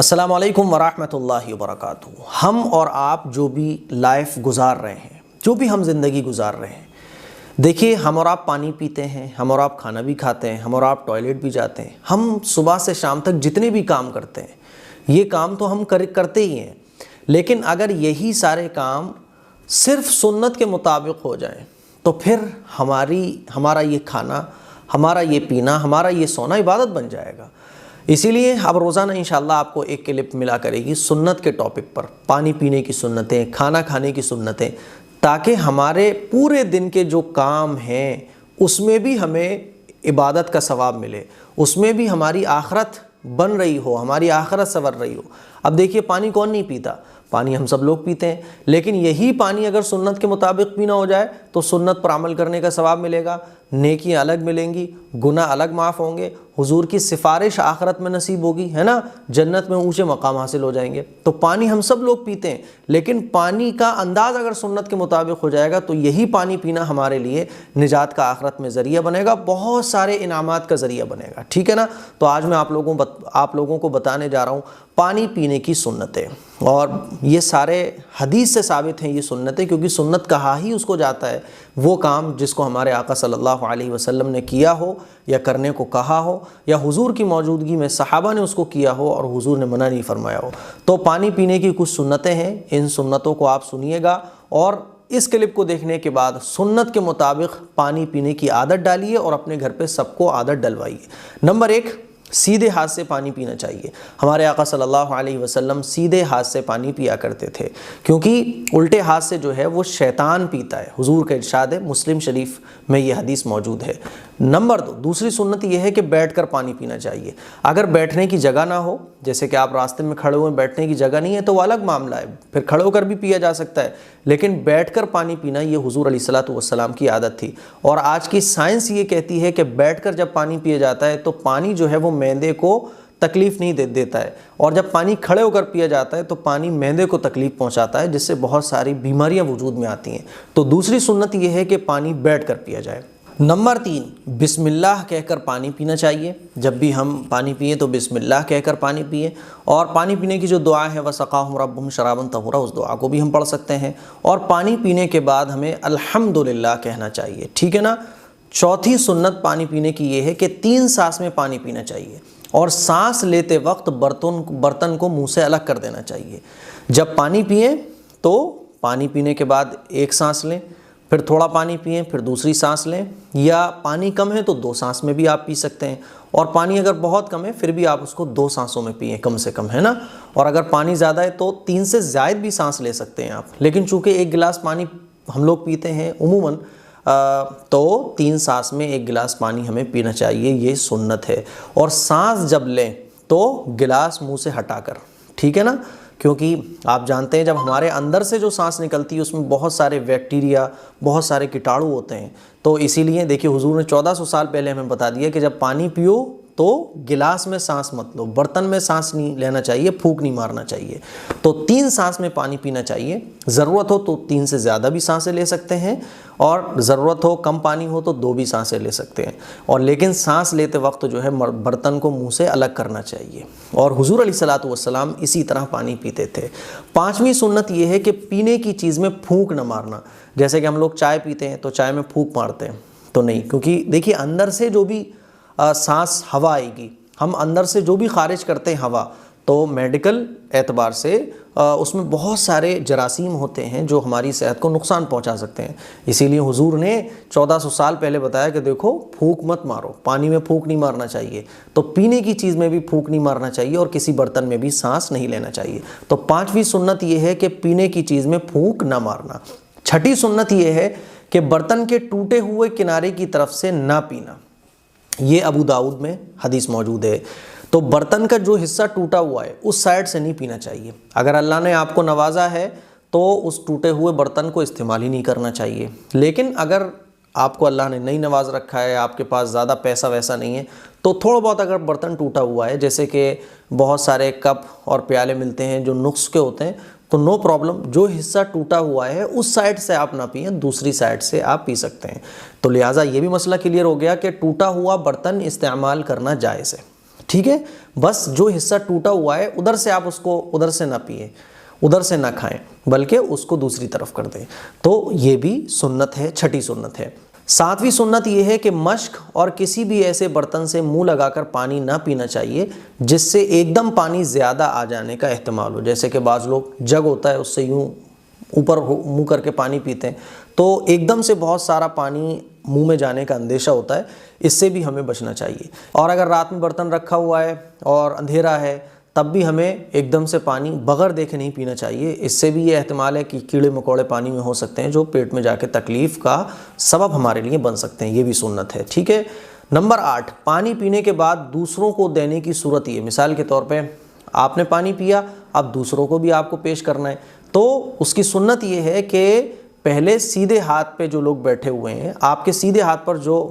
السلام علیکم ورحمۃ اللہ وبرکاتہ۔ ہم اور آپ جو بھی لائف گزار رہے ہیں، جو بھی ہم زندگی گزار رہے ہیں، دیکھیے ہم اور آپ پانی پیتے ہیں، ہم اور آپ کھانا بھی کھاتے ہیں، ہم اور آپ ٹوائلٹ بھی جاتے ہیں، ہم صبح سے شام تک جتنے بھی کام کرتے ہیں یہ کام تو ہم کرتے ہی ہیں، لیکن اگر یہی سارے کام صرف سنت کے مطابق ہو جائیں تو پھر ہمارا یہ کھانا، ہمارا یہ پینا، ہمارا یہ سونا عبادت بن جائے گا۔ اسی لیے اب روزانہ انشاءاللہ آپ کو ایک کلپ ملا کرے گی سنت کے ٹاپک پر، پانی پینے کی سنتیں، کھانا کھانے کی سنتیں، تاکہ ہمارے پورے دن کے جو کام ہیں اس میں بھی ہمیں عبادت کا ثواب ملے، اس میں بھی ہماری آخرت بن رہی ہو، ہماری آخرت سنور رہی ہو۔ اب دیکھیے پانی کون نہیں پیتا؟ پانی ہم سب لوگ پیتے ہیں، لیکن یہی پانی اگر سنت کے مطابق پینا ہو جائے تو سنت پر عمل کرنے کا ثواب ملے گا، نیکیاں الگ ملیں گی، گناہ الگ معاف ہوں گے، حضور کی سفارش آخرت میں نصیب ہوگی، ہے نا، جنت میں اونچے مقام حاصل ہو جائیں گے۔ تو پانی ہم سب لوگ پیتے ہیں، لیکن پانی کا انداز اگر سنت کے مطابق ہو جائے گا تو یہی پانی پینا ہمارے لیے نجات کا آخرت میں ذریعہ بنے گا، بہت سارے انعامات کا ذریعہ بنے گا، ٹھیک ہے نا۔ تو آج میں آپ لوگوں کو بتانے جا رہا ہوں پانی پینے کی سنتیں، اور یہ سارے حدیث سے ثابت ہیں یہ سنتیں، کیونکہ سنت کہا ہی اس کو جاتا ہے وہ کام جس کو ہمارے آقا صلی اللہ علیہ وسلم نے کیا ہو یا کرنے کو کہا ہو، یا حضور کی موجودگی میں صحابہ نے اس کو کیا ہو اور حضور نے منع نہیں فرمایا ہو۔ تو پانی پینے کی کچھ سنتیں ہیں، ان سنتوں کو آپ سنیے گا، اور اس کلپ کو دیکھنے کے بعد سنت کے مطابق پانی پینے کی عادت ڈالیے اور اپنے گھر پہ سب کو عادت ڈلوائیے۔ نمبر 1، سیدھے ہاتھ سے پانی پینا چاہیے۔ ہمارے آقا صلی اللہ علیہ وسلم سیدھے ہاتھ سے پانی پیا کرتے تھے، کیونکہ الٹے ہاتھ سے جو ہے وہ شیطان پیتا ہے، حضور کا ارشاد ہے، مسلم شریف میں یہ حدیث موجود ہے۔ نمبر 2، دوسری سنت یہ ہے کہ بیٹھ کر پانی پینا چاہیے۔ اگر بیٹھنے کی جگہ نہ ہو، جیسے کہ آپ راستے میں کھڑے ہوئے بیٹھنے کی جگہ نہیں ہے تو وہ الگ معاملہ ہے، پھر کھڑے ہو کر بھی پیا جا سکتا ہے، لیکن بیٹھ کر پانی پینا یہ حضور علیہ الصلوۃ والسلام کی عادت تھی۔ اور آج کی سائنس یہ کہتی ہے کہ بیٹھ کر جب پانی پیا جاتا ہے تو پانی جو ہے وہ معدے کو تکلیف نہیں دیتا ہے، اور جب پانی کھڑے ہو کر پیا جاتا ہے تو پانی معدے کو تکلیف پہنچاتا ہے، جس سے بہت ساری بیماریاں وجود میں آتی ہیں۔ تو دوسری سنت یہ ہے کہ پانی بیٹھ کر پیا جائے۔ نمبر 3، بسم اللہ کہہ کر پانی پینا چاہیے۔ جب بھی ہم پانی پئیں تو بسم اللہ کہہ کر پانی پئیں، اور پانی پینے کی جو دعا ہے وَسَقَاهُمْ رَبُّهُمْ شَرَابًا طَهُورًا، اس دعا کو بھی ہم پڑھ سکتے ہیں، اور پانی پینے کے بعد ہمیں الحمدللہ کہنا چاہیے، ٹھیک ہے نا۔ چوتھی سنت پانی پینے کی یہ ہے کہ 3 سانس میں پانی پینا چاہیے، اور سانس لیتے وقت برتن کو منہ سے الگ کر دینا چاہیے۔ جب پانی پئیں تو پانی پینے کے بعد 1 سانس لیں، پھر تھوڑا پانی پئیں، پھر دوسری سانس لیں، یا پانی کم ہے تو 2 سانس میں بھی آپ پی سکتے ہیں، اور پانی اگر بہت کم ہے پھر بھی آپ اس کو 2 سانسوں میں پئیں کم سے کم، ہے نا۔ اور اگر پانی زیادہ ہے تو 3 سے زائد بھی سانس لے سکتے ہیں آپ، لیکن چونکہ 1 گلاس پانی ہم لوگ پیتے ہیں عموماً، تو 3 سانس میں 1 گلاس پانی ہمیں پینا چاہیے، یہ سنت ہے۔ اور سانس جب لیں تو گلاس منہ سے ہٹا کر، ٹھیک ہے نا، کیونکہ آپ جانتے ہیں جب ہمارے اندر سے جو سانس نکلتی ہے اس میں بہت سارے بیکٹیریا، بہت سارے کیٹاڑو ہوتے ہیں، تو اسی لیے دیکھیے حضور نے 1400 سال پہلے ہمیں بتا دیا کہ جب پانی پیو تو گلاس میں سانس مت لو، برتن میں سانس نہیں لینا چاہیے، پھونک نہیں مارنا چاہیے۔ تو 3 سانس میں پانی پینا چاہیے، ضرورت ہو تو 3 سے زیادہ بھی سانسیں لے سکتے ہیں، اور ضرورت ہو کم پانی ہو تو 2 بھی سانسیں لے سکتے ہیں، اور لیکن سانس لیتے وقت جو ہے برتن کو منہ سے الگ کرنا چاہیے، اور حضور علیہ الصلوۃ والسلام اسی طرح پانی پیتے تھے۔ 5ویں سنت یہ ہے کہ پینے کی چیز میں پھونک نہ مارنا، جیسے کہ ہم لوگ چائے پیتے ہیں تو چائے میں پھونک مارتے ہیں، تو نہیں، کیونکہ دیکھیے اندر سے جو بھی سانس ہوا آئے گی، ہم اندر سے جو بھی خارج کرتے ہیں ہوا، تو میڈیکل اعتبار سے اس میں بہت سارے جراثیم ہوتے ہیں جو ہماری صحت کو نقصان پہنچا سکتے ہیں، اسی لیے حضور نے 1400 سال پہلے بتایا کہ دیکھو پھونک مت مارو، پانی میں پھونک نہیں مارنا چاہیے، تو پینے کی چیز میں بھی پھونک نہیں مارنا چاہیے، اور کسی برتن میں بھی سانس نہیں لینا چاہیے۔ تو 5ویں سنت یہ ہے کہ پینے کی چیز میں پھونک نہ مارنا۔ 6ٹھی سنت یہ ہے کہ برتن کے ٹوٹے ہوئے کنارے کی طرف سے نہ پینا، یہ ابو داؤد میں حدیث موجود ہے۔ تو برتن کا جو حصہ ٹوٹا ہوا ہے اس سائڈ سے نہیں پینا چاہیے۔ اگر اللہ نے آپ کو نوازا ہے تو اس ٹوٹے ہوئے برتن کو استعمال ہی نہیں کرنا چاہیے، لیکن اگر آپ کو اللہ نے نہیں نواز رکھا ہے، آپ کے پاس زیادہ پیسہ ویسا نہیں ہے، تو تھوڑا بہت اگر برتن ٹوٹا ہوا ہے، جیسے کہ بہت سارے کپ اور پیالے ملتے ہیں جو نقص کے ہوتے ہیں، تو نو پرابلم، جو حصہ ٹوٹا ہوا ہے اس سائڈ سے آپ نہ پئیں، دوسری سائڈ سے آپ پی سکتے ہیں۔ تو لہٰذا یہ بھی مسئلہ کلیئر ہو گیا کہ ٹوٹا ہوا برتن استعمال کرنا جائز ہے، ٹھیک ہے، بس جو حصہ ٹوٹا ہوا ہے ادھر سے آپ اس کو ادھر سے نہ پئیں، ادھر سے نہ کھائیں، بلکہ اس کو دوسری طرف کر دیں۔ تو یہ بھی سنت ہے، چھٹی سنت ہے۔ ساتویں سنت یہ ہے کہ مشک اور کسی بھی ایسے برتن سے منہ لگا کر پانی نہ پینا چاہیے جس سے ایک دم پانی زیادہ آ جانے کا احتمال ہو۔ جیسے کہ بعض لوگ جگ ہوتا ہے اس سے یوں اوپر منہ کر کے پانی پیتے ہیں، تو ایک دم سے بہت سارا پانی منہ میں جانے کا اندیشہ ہوتا ہے، اس سے بھی ہمیں بچنا چاہیے۔ اور اگر رات میں برتن رکھا ہوا ہے اور اندھیرا ہے تب بھی ہمیں ایک دم سے پانی بغیر دیکھے نہیں پینا چاہیے، اس سے بھی یہ احتمال ہے کہ کیڑے مکوڑے پانی میں ہو سکتے ہیں جو پیٹ میں جا کے تکلیف کا سبب ہمارے لیے بن سکتے ہیں، یہ بھی سنت ہے، ٹھیک ہے۔ نمبر 8، پانی پینے کے بعد دوسروں کو دینے کی صورت یہ، مثال کے طور پہ آپ نے پانی پیا، اب دوسروں کو بھی آپ کو پیش کرنا ہے، تو اس کی سنت یہ ہے کہ پہلے سیدھے ہاتھ پہ جو لوگ بیٹھے ہوئے ہیں، آپ کے سیدھے ہاتھ پر جو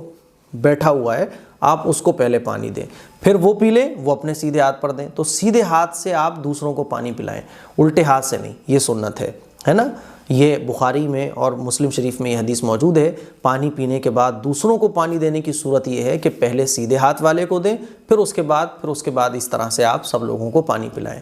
بیٹھا ہوا ہے آپ اس کو پہلے پانی دیں، پھر وہ پی لیں، وہ اپنے سیدھے ہاتھ پر دیں، تو سیدھے ہاتھ سے آپ دوسروں کو پانی پلائیں، الٹے ہاتھ سے نہیں، یہ سنت ہے نا۔ یہ بخاری میں اور مسلم شریف میں یہ حدیث موجود ہے، پانی پینے کے بعد دوسروں کو پانی دینے کی صورت یہ ہے کہ پہلے سیدھے ہاتھ والے کو دیں، پھر اس کے بعد اس طرح سے آپ سب لوگوں کو پانی پلائیں۔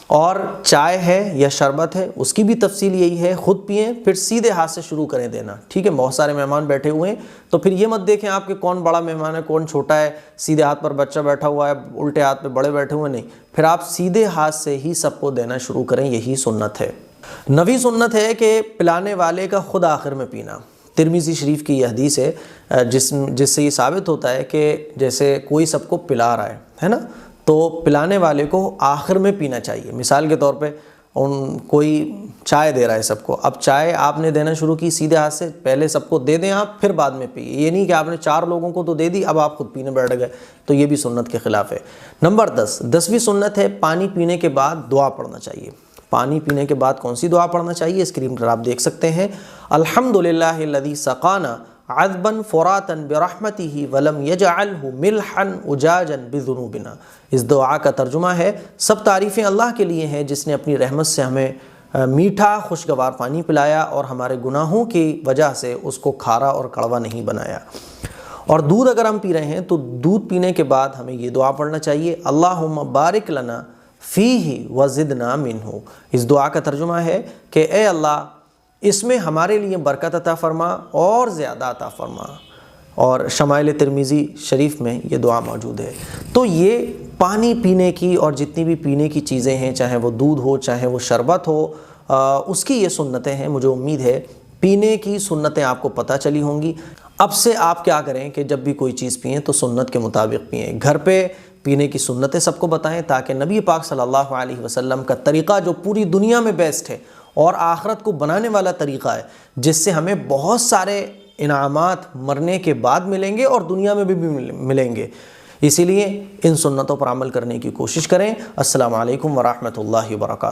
اور چائے ہے یا شربت ہے اس کی بھی تفصیل یہی ہے، خود پئیں پھر سیدھے ہاتھ سے شروع کریں دینا، ٹھیک ہے۔ بہت سارے مہمان بیٹھے ہوئے ہیں تو پھر یہ مت دیکھیں آپ کہ کون بڑا مہمان ہے کون چھوٹا ہے، سیدھے ہاتھ پر بچہ بیٹھا ہوا ہے الٹے ہاتھ پہ بڑے بیٹھے ہوئے، نہیں، پھر آپ سیدھے ہاتھ سے ہی سب کو دینا شروع کریں، یہی سنت ہے۔ 9ویں سنت ہے کہ پلانے والے کا خود آخر میں پینا۔ ترمذی شریف کی یہ حدیث ہے جس سے یہ ثابت ہوتا ہے کہ جیسے کوئی سب کو پلا رہا ہے نا، تو پلانے والے کو آخر میں پینا چاہیے۔ مثال کے طور پہ کوئی چائے دے رہا ہے سب کو، اب چائے آپ نے دینا شروع کی سیدھے ہاتھ سے، پہلے سب کو دے دیں آپ، پھر بعد میں پیئے، یہ نہیں کہ آپ نے 4 لوگوں کو تو دے دی اب آپ خود پینے بیٹھ گئے، تو یہ بھی سنت کے خلاف ہے۔ نمبر 10، 10ویں سنت ہے پانی پینے کے بعد دعا پڑھنا چاہیے۔ پانی پینے کے بعد کون سی دعا پڑھنا چاہیے اسکرین پر آپ دیکھ سکتے ہیں، الحمدللہ الذی سقانا عذبا فراتا برحمتہ ولم یجعلہ ملحا اجاجا بذنوبنا۔ اس دعا کا ترجمہ ہے، سب تعریفیں اللہ کے لیے ہیں جس نے اپنی رحمت سے ہمیں میٹھا خوشگوار پانی پلایا اور ہمارے گناہوں کی وجہ سے اس کو کھارا اور کڑوا نہیں بنایا۔ اور دودھ اگر ہم پی رہے ہیں تو دودھ پینے کے بعد ہمیں یہ دعا پڑھنا چاہیے، اللہم بارک لنا فیہ وزدنا منہ۔ اس دعا کا ترجمہ ہے کہ اے اللہ اس میں ہمارے لیے برکت عطا فرما اور زیادہ عطا فرما، اور شمائل ترمذی شریف میں یہ دعا موجود ہے۔ تو یہ پانی پینے کی اور جتنی بھی پینے کی چیزیں ہیں، چاہے وہ دودھ ہو چاہے وہ شربت ہو، اس کی یہ سنتیں ہیں۔ مجھے امید ہے پینے کی سنتیں آپ کو پتہ چلی ہوں گی۔ اب سے آپ کیا کریں کہ جب بھی کوئی چیز پئیں تو سنت کے مطابق پئیں، گھر پہ پینے کی سنتیں سب کو بتائیں تاکہ نبی پاک صلی اللہ علیہ وسلم کا طریقہ جو پوری دنیا میں بیسٹ ہے اور آخرت کو بنانے والا طریقہ ہے، جس سے ہمیں بہت سارے انعامات مرنے کے بعد ملیں گے اور دنیا میں بھی ملیں گے، اسی لیے ان سنتوں پر عمل کرنے کی کوشش کریں۔ السلام علیکم ورحمۃ اللہ وبرکاتہ۔